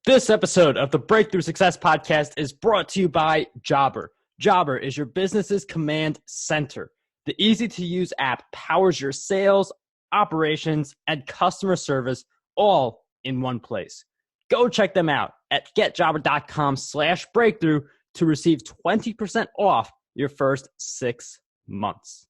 This episode of the Breakthrough Success Podcast is brought to you by Jobber. Jobber is your business's command center. The easy-to-use app powers your sales, operations, and customer service all in one place. Go check them out at getjobber.com/breakthrough to receive 20% off your first 6 months.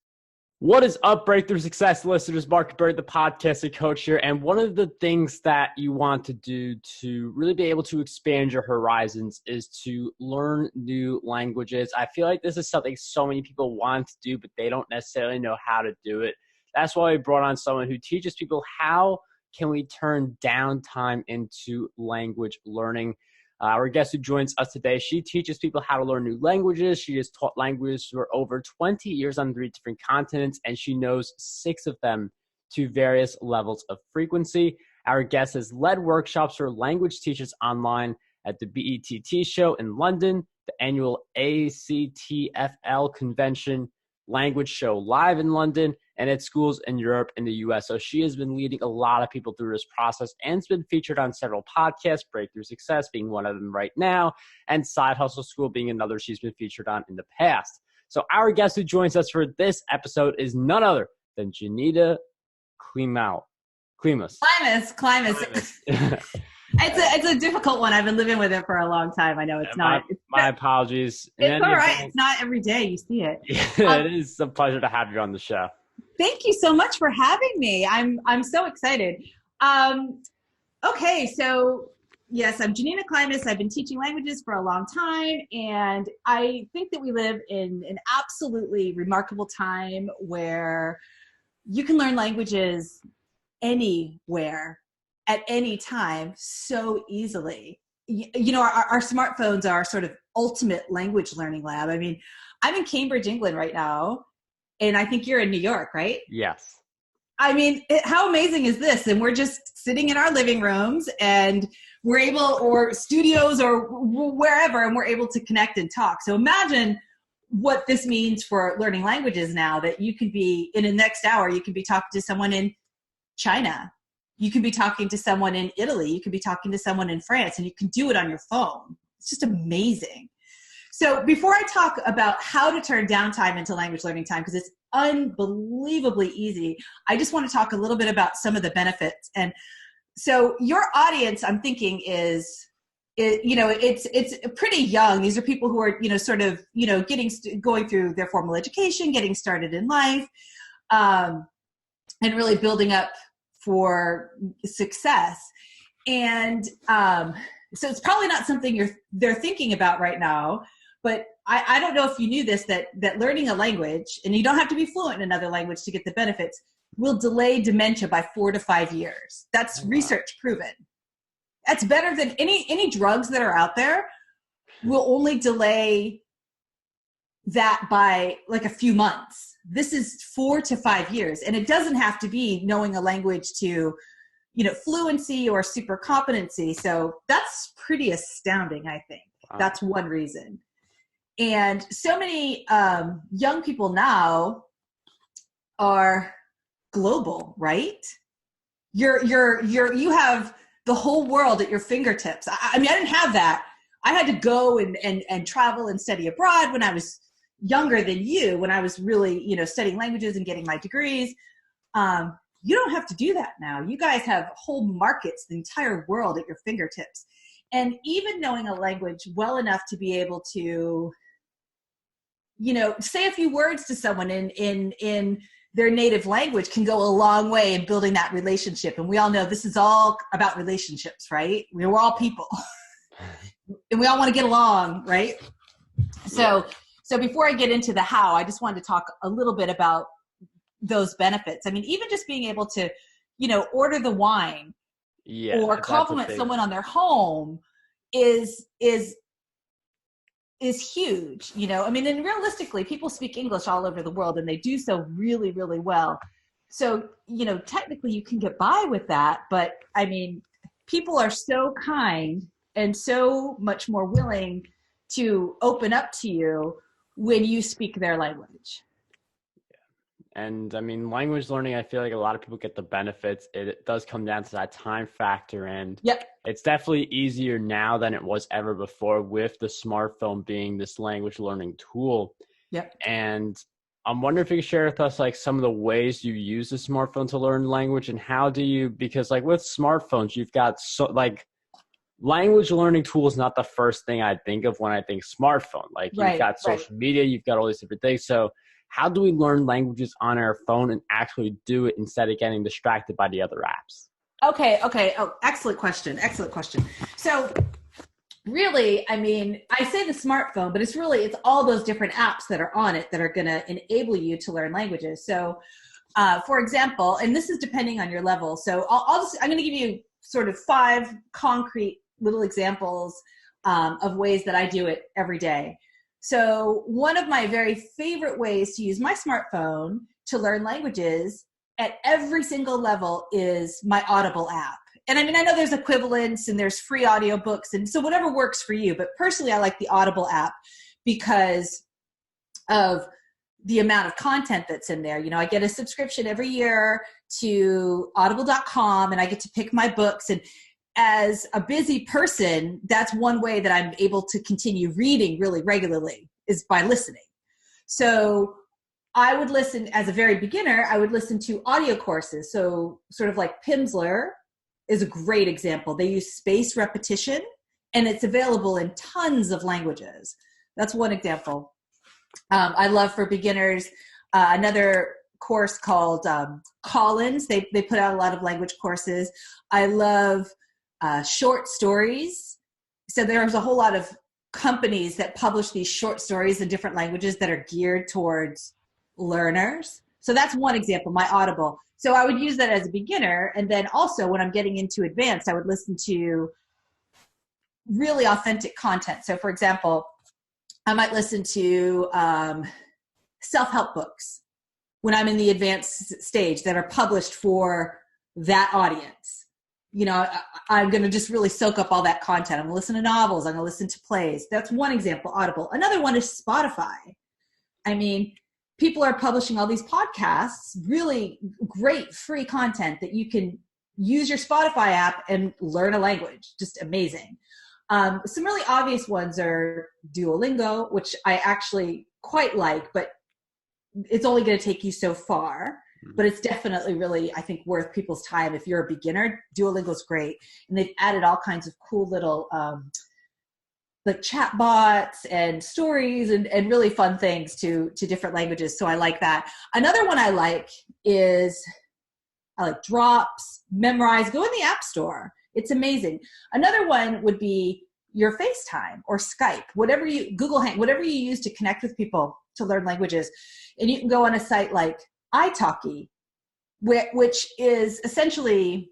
What is up, Breakthrough Success listeners? Mark Bird, the podcasting coach here. And one of the things that you want to do to really be able to expand your horizons is to learn new languages. I feel like this is something so many people want to do, but they don't necessarily know how to do it. That's why we brought on someone who teaches people how can we turn downtime into language learning. Our guest who joins us today, she teaches people how to learn new languages. She has taught languages for over 20 years on 3 different continents, and she knows 6 of them to various levels of frequency. Our guest has led workshops for language teachers online at the BETT Show in London, the annual ACTFL convention, language show live in London, and at schools in Europe and the US. So she has been leading a lot of people through this process and has been featured on several podcasts, Breakthrough Success being one of them right now, and Side Hustle School being another she's been featured on in the past. So our guest who joins us for this episode is none other than Janina Klimas. Klimas. It's a difficult one. I've been living with it for a long time. I know it's not. My apologies. It's all right. It's not every day you see it. It is a pleasure to have you on the show. Thank you so much for having me. I'm so excited. Okay, so yes, I'm Janina Klimas. I've been teaching languages for a long time, and I think that we live in an absolutely remarkable time where you can learn languages anywhere at any time so easily. You know, our smartphones are sort of ultimate language learning lab. I mean, I'm in Cambridge, England right now, and I think you're in New York, right? Yes. I mean, how amazing is this? And we're just sitting in our living rooms and we're able, or studios or wherever, and we're able to connect and talk. So imagine what this means for learning languages now, that you could be, in the next hour, you could be talking to someone in China. You can be talking to someone in Italy. You can be talking to someone in France, and you can do it on your phone. It's just amazing. So before I talk about how to turn downtime into language learning time, because it's unbelievably easy, I just want to talk a little bit about some of the benefits. And so your audience, I'm thinking, it's pretty young. These are people who are, sort of, going through their formal education, getting started in life, and really building up for success. And so it's probably not something they're thinking about right now, but I don't know if you knew this, that learning a language, and you don't have to be fluent in another language to get the benefits, will delay dementia by 4 to 5 years. That's research proven. That's better than any drugs that are out there. Will only delay that by like a few months. This is 4 to 5 years, and it doesn't have to be knowing a language to, fluency or super competency. So that's pretty astounding, I think. Wow. That's one reason. And so many young people now are global, right? You have the whole world at your fingertips. I mean, I didn't have that. I had to go and travel and study abroad when I was younger than you, when I was really, studying languages and getting my degrees. You don't have to do that now. You guys have whole markets, the entire world at your fingertips. And even knowing a language well enough to be able to, say a few words to someone in their native language can go a long way in building that relationship. And we all know this is all about relationships, right? We're all people and we all want to get along, right? So before I get into the how, I just wanted to talk a little bit about those benefits. I mean, even just being able to, order the wine or compliment someone on their home is huge. I mean, and realistically, people speak English all over the world, and they do so really, really well. So, technically you can get by with that, but I mean, people are so kind and so much more willing to open up to you when you speak their language. And I mean, language learning, I feel like a lot of people get the benefits. It does come down to that time factor. And Yep. it's definitely easier now than it was ever before with the smartphone being this language learning tool. Yep. And I'm wondering if you could share with us like some of the ways you use the smartphone to learn language, and how do you, because like with smartphones, you've got so like language learning tool is not the first thing I think of when I think smartphone. Like you've got social media, you've got all these different things. So how do we learn languages on our phone and actually do it instead of getting distracted by the other apps? Okay. Oh, excellent question. So really, I mean, I say the smartphone, but it's all those different apps that are on it that are going to enable you to learn languages. So, for example, and this is depending on your level. So I'm going to give you sort of 5 concrete little examples of ways that I do it every day. So one of my very favorite ways to use my smartphone to learn languages at every single level is my Audible app. And I mean, I know there's equivalents and there's free audiobooks, and so whatever works for you. But personally, I like the Audible app because of the amount of content that's in there. You know, I get a subscription every year to audible.com, and I get to pick my books. And as a busy person, that's one way that I'm able to continue reading really regularly, is by listening. So I would listen, as a very beginner, I would listen to audio courses. So sort of like Pimsleur is a great example. They use spaced repetition, and it's available in tons of languages. That's one example. I love, for beginners, another course called Collins. They put out a lot of language courses. I love short stories. So there's a whole lot of companies that publish these short stories in different languages that are geared towards learners. So that's one example, my Audible. So I would use that as a beginner. And then also when I'm getting into advanced, I would listen to really authentic content. So for example, I might listen to self-help books when I'm in the advanced stage that are published for that audience. You know, I'm going to just really soak up all that content. I'm going to listen to novels. I'm going to listen to plays. That's one example, Audible. Another one is Spotify. I mean, people are publishing all these podcasts, really great free content that you can use your Spotify app and learn a language. Just amazing. Some really obvious ones are Duolingo, which I actually quite like, but it's only going to take you so far. But it's definitely really, I think, worth people's time. If you're a beginner, Duolingo's great. And they've added all kinds of cool little like chat bots and stories and really fun things to different languages. So I like that. Another one I like is Drops, Memrise. Go in the App Store. It's amazing. Another one would be your FaceTime or Skype, whatever you use to connect with people to learn languages. And you can go on a site like italki, which is essentially,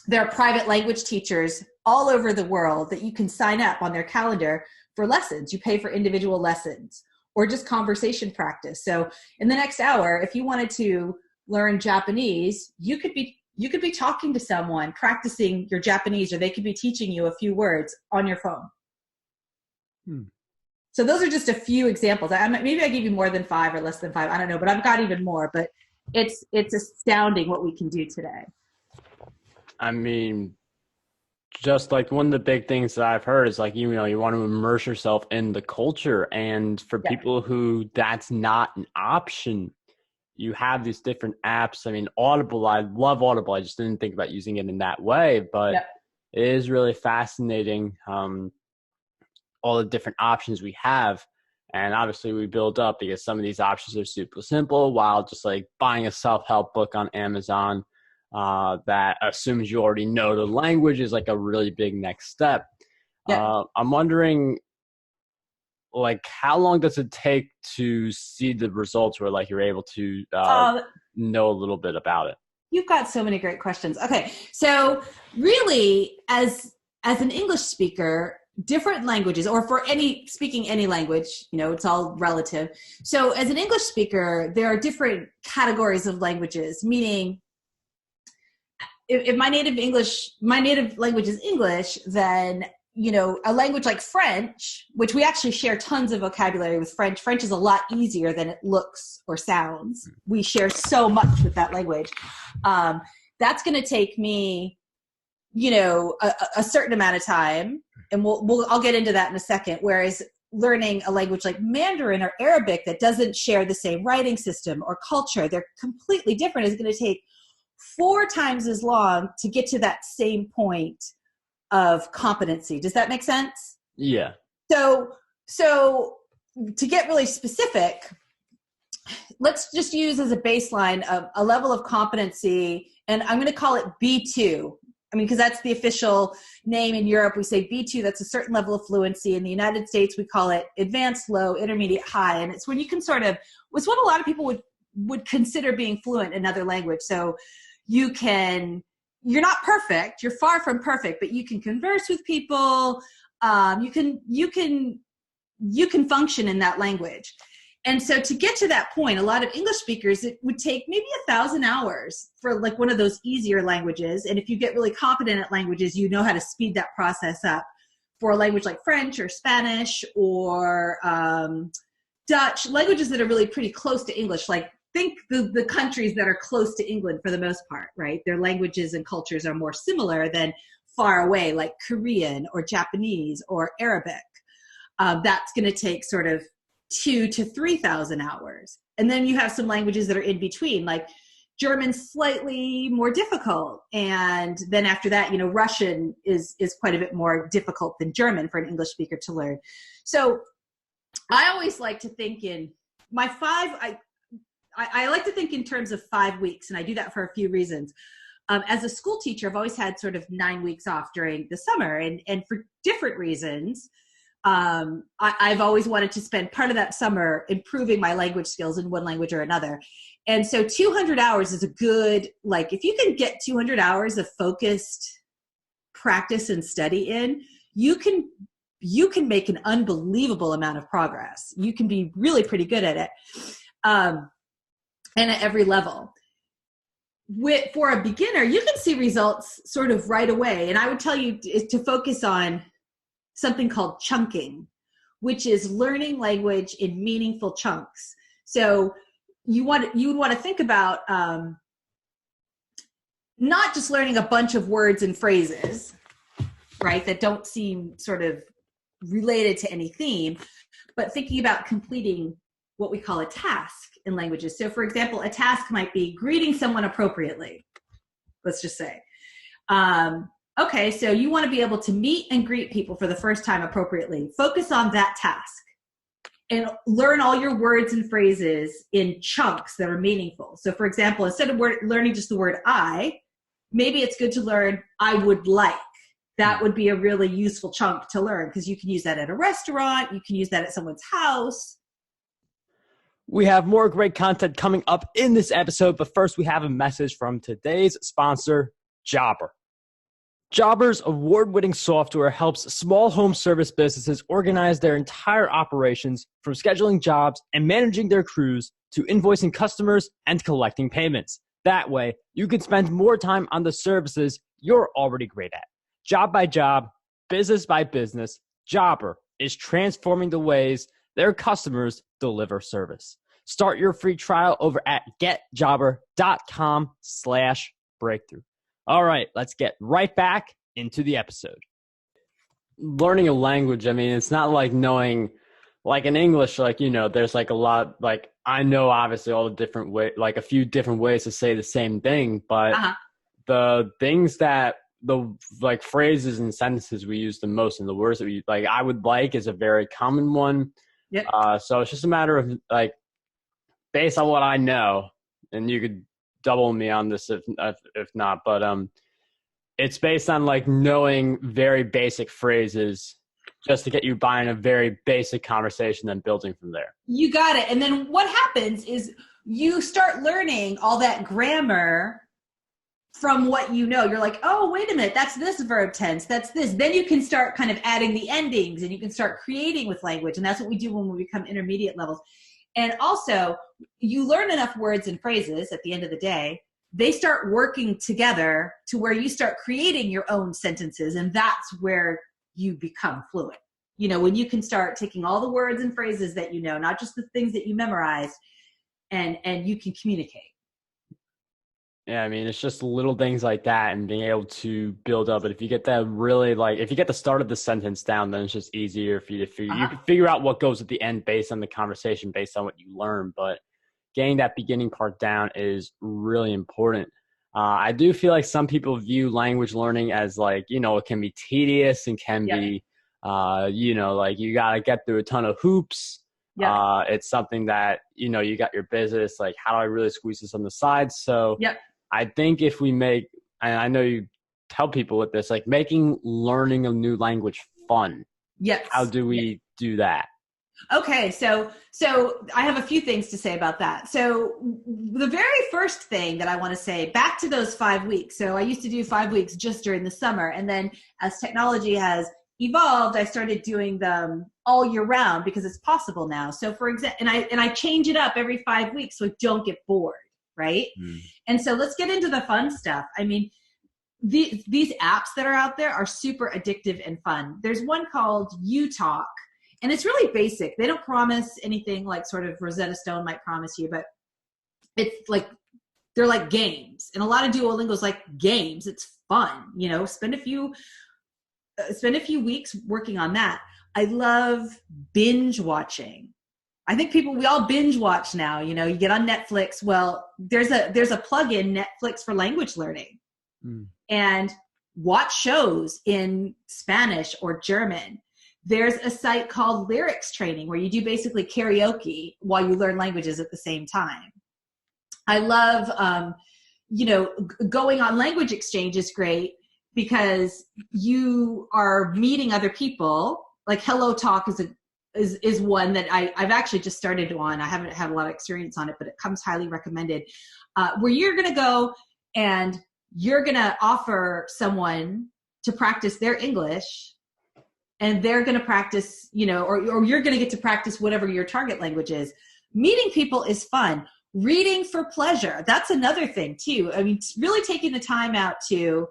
there are private language teachers all over the world that you can sign up on their calendar for lessons. You pay for individual lessons or just conversation practice. So in the next hour, if you wanted to learn Japanese, you could be talking to someone, practicing your Japanese, or they could be teaching you a few words on your phone. So those are just a few examples. Maybe I gave you more than 5 or less than 5. I don't know, but I've got even more. But it's astounding what we can do today. I mean, just like one of the big things that I've heard is like, you know, you want to immerse yourself in the culture. And for people who that's not an option, you have these different apps. I mean, Audible, I love Audible. I just didn't think about using it in that way, but it is really fascinating. All the different options we have. And obviously we build up because some of these options are super simple, while just like buying a self-help book on Amazon that assumes you already know the language is like a really big next step. I'm wondering, like, how long does it take to see the results where like you're able to know a little bit about it? You've got so many great questions. Okay. So really, as an English speaker, different languages, or for speaking any language, you know, it's all relative. So as an English speaker, there are different categories of languages, meaning if my native language is English, then a language like French, which we actually share tons of vocabulary with French. French is a lot easier than it looks or sounds. We share so much with that language. That's going to take me, a certain amount of time, and I'll get into that in a second. Whereas learning a language like Mandarin or Arabic that doesn't share the same writing system or culture, they're completely different, is going to take 4 times as long to get to that same point of competency. Does that make sense? Yeah. So to get really specific, let's just use as a baseline a level of competency, and I'm going to call it B2. Because that's the official name in Europe. We say B2, that's a certain level of fluency. In the United States, we call it advanced, low, intermediate, high. And it's when you can it's what a lot of people would consider being fluent in another language. So you're not perfect, you're far from perfect, but you can converse with people. You can function in that language. And so to get to that point, a lot of English speakers, it would take maybe 1,000 hours for like one of those easier languages. And if you get really competent at languages, you know how to speed that process up. For a language like French or Spanish or Dutch, languages that are really pretty close to English, like think the countries that are close to England for the most part, right? Their languages and cultures are more similar than far away, like Korean or Japanese or Arabic. That's going to take sort of 2,000 to 3,000 hours. And then you have some languages that are in between, like German's slightly more difficult. And then after that, Russian is quite a bit more difficult than German for an English speaker to learn. So I always like to think in I like to think in terms of 5 weeks, and I do that for a few reasons. As a school teacher, I've always had sort of 9 weeks off during the summer, and for different reasons. I've always wanted to spend part of that summer improving my language skills in one language or another. And so 200 hours is a good, if you can get 200 hours of focused practice and study in, you can make an unbelievable amount of progress. You can be really pretty good at it. And at every level. For a beginner, you can see results sort of right away. And I would tell you to focus on something called chunking, which is learning language in meaningful chunks. So you would want to think about not just learning a bunch of words and phrases, right, that don't seem sort of related to any theme, but thinking about completing what we call a task in languages. So for example, a task might be greeting someone appropriately, let's just say. Okay, so you want to be able to meet and greet people for the first time appropriately. Focus on that task and learn all your words and phrases in chunks that are meaningful. So for example, instead of learning just the word I, maybe it's good to learn I would like. That would be a really useful chunk to learn because you can use that at a restaurant, you can use that at someone's house. We have more great content coming up in this episode, but first we have a message from today's sponsor, Jobber. Jobber's award-winning software helps small home service businesses organize their entire operations, from scheduling jobs and managing their crews to invoicing customers and collecting payments. That way, you can spend more time on the services you're already great at. Job by job, business by business, Jobber is transforming the ways their customers deliver service. Start your free trial over at getjobber.com/breakthrough. All right, let's get right back into the episode. Learning a language, it's not like knowing, like in English, there's a lot, I know obviously all the different ways, a few different ways to say the same thing, but the things that phrases and sentences we use the most, and the words that we I would like is a very common one. Yep. So it's just a matter of based on what I know, and you could double me on this if not, but it's based on knowing very basic phrases just to get you by in a very basic conversation, then building from there. You got it. And then what happens is you start learning all that grammar from what you know. You're like, oh, wait a minute, that's this verb tense, that's this. Then you can start kind of adding the endings and you can start creating with language. And that's what we do when we become intermediate levels. And also, you learn enough words and phrases at the end of the day, they start working together to where you start creating your own sentences. And that's where you become fluent. When you can start taking all the words and phrases that not just the things that you memorized, and you can communicate. Yeah, I mean, it's just little things like that and being able to build up. But if you get that really, if you get the start of the sentence down, then it's just easier for you to figure. You can figure out what goes at the end based on the conversation, based on what you learn. But getting that beginning part down is really important. I do feel like some people view language learning as it can be tedious and can be, you got to get through a ton of hoops. It's something that, you got your business, how do I really squeeze this on the side? So I think if we make, and I know you tell people with this, making learning a new language fun. Yes. How do we do that? Okay, so I have a few things to say about that. So the very first thing that I want to say, back to those 5 weeks. So I used to do 5 weeks just during the summer. And then as technology has evolved, I started doing them all year round because it's possible now. So for example, and I change it up every 5 weeks so I don't get bored, right? And so let's get into the fun stuff. I mean, these apps that are out there are super addictive and fun. There's one called UTalk. And it's really basic. They don't promise anything like sort of Rosetta Stone might promise you, but it's they're like games. And a lot of Duolingo's like games. It's fun, spend a few weeks working on that. I love binge watching. I think we all binge watch now, you get on Netflix. Well, there's a plug-in, Netflix for language learning, and watch shows in Spanish or German. There's a site called Lyrics Training where you do basically karaoke while you learn languages at the same time. I love, going on language exchange is great because you are meeting other people. Like Hello Talk is one that I've actually just started on. I haven't had a lot of experience on it, but it comes highly recommended, where you're going to go and you're going to offer someone to practice their English. And they're going to practice, or you're going to get to practice whatever your target language is. Meeting people is fun. Reading for pleasure. That's another thing too. I mean, really taking the time out to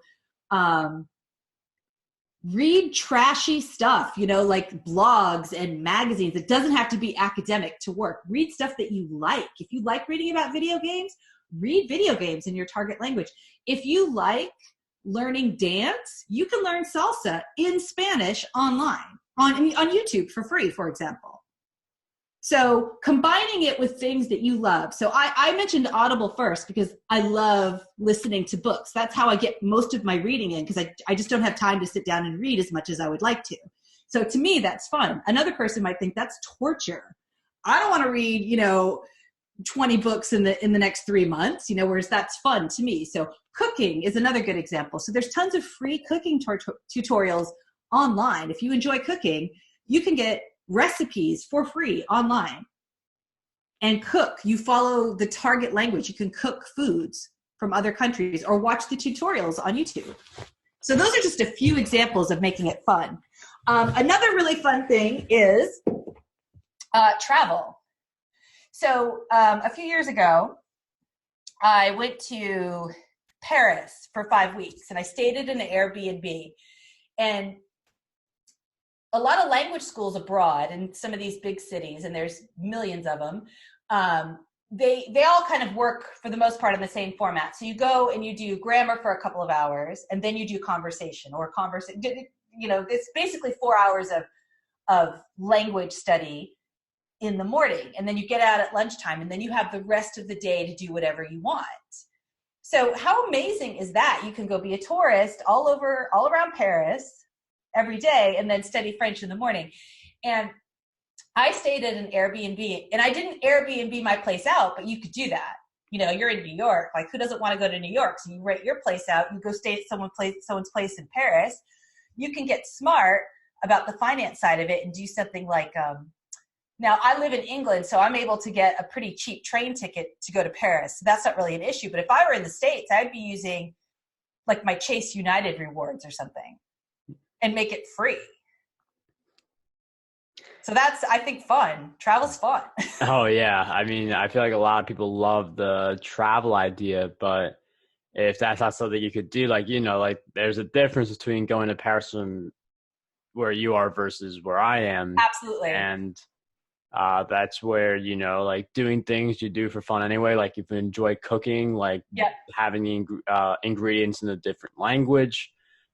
read trashy stuff, like blogs and magazines. It doesn't have to be academic to work. Read stuff that you like. If you like reading about video games, read video games in your target language. If you like learning dance, you can learn salsa in Spanish online on YouTube for free, for example. So combining it with things that you love. So I mentioned Audible first because I love listening to books. That's how I get most of my reading in because I just don't have time to sit down and read as much as I would like to. So to me, that's fun. Another person might think that's torture. I don't want to read, 20 books in the next 3 months, whereas that's fun to me. So cooking is another good example. So there's tons of free cooking tutorials online. If you enjoy cooking, you can get recipes for free online and cook. You follow the target language. You can cook foods from other countries or watch the tutorials on YouTube. So those are just a few examples of making it fun. Another really fun thing is travel. So a few years ago, I went to Paris for 5 weeks and I stayed at an Airbnb. And a lot of language schools abroad in some of these big cities, and there's millions of them, they all kind of work for the most part in the same format. So you go and you do grammar for a couple of hours and then you do conversation it's basically 4 hours of language study in the morning, and then you get out at lunchtime, and then you have the rest of the day to do whatever you want. So how amazing is that? You can go be a tourist all around Paris every day and then study French in the morning. And I stayed at an Airbnb, and I didn't Airbnb my place out, but you could do that. You're in New York, who doesn't want to go to New York? So you rent your place out, you go stay at someone's place in Paris. You can get smart about the finance side of it and do something like, now, I live in England, so I'm able to get a pretty cheap train ticket to go to Paris. So that's not really an issue. But if I were in the States, I'd be using my Chase United rewards or something and make it free. So that's, I think, fun. Travel's fun. Oh, yeah. I mean, I feel like a lot of people love the travel idea, but if that's not something you could do, there's a difference between going to Paris from where you are versus where I am. Absolutely. And that's where, you know, like doing things you do for fun anyway, like if you enjoy cooking, like having the ingredients in a different language,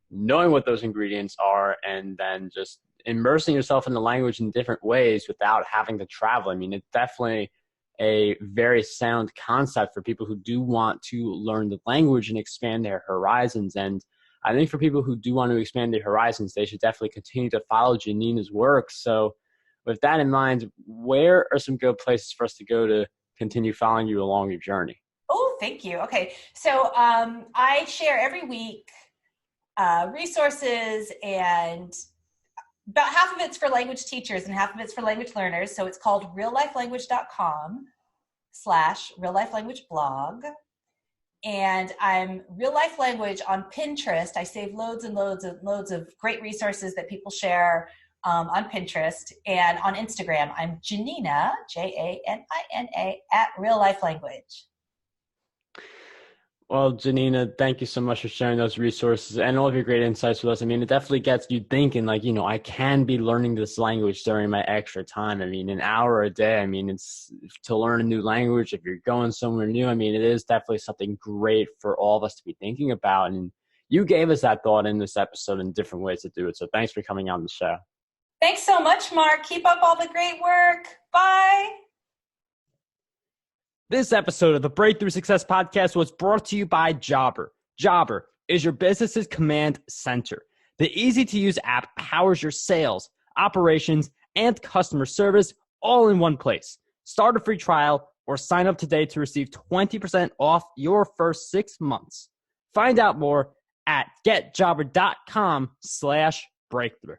knowing what those ingredients are, and then just immersing yourself in the language in different ways without having to travel. I mean, it's definitely a very sound concept for people who do want to learn the language and expand their horizons. And I think for people who do want to expand their horizons, they should definitely continue to follow Janina's work. So with that in mind, where are some good places for us to go to continue following you along your journey? Oh, thank you. Okay. So I share every week resources, and about half of it's for language teachers and half of it's for language learners. So it's called reallifelanguage.com/reallifelanguageblog. And I'm Real Life Language on Pinterest. I save loads and loads of great resources that people share on Pinterest. And on Instagram, I'm Janina, Janina, at Real Life Language. Well, Janina, thank you so much for sharing those resources and all of your great insights with us. I mean, it definitely gets you thinking, like, you know, I can be learning this language during my extra time. I mean, an hour a day, I mean, it's to learn a new language. If you're going somewhere new, I mean, it is definitely something great for all of us to be thinking about. And you gave us that thought in this episode in different ways to do it. So thanks for coming on the show. Thanks so much, Mark. Keep up all the great work. Bye. This episode of the Breakthrough Success Podcast was brought to you by Jobber. Jobber is your business's command center. The easy-to-use app powers your sales, operations, and customer service all in one place. Start a free trial or sign up today to receive 20% off your first 6 months. Find out more at getjobber.com/breakthrough.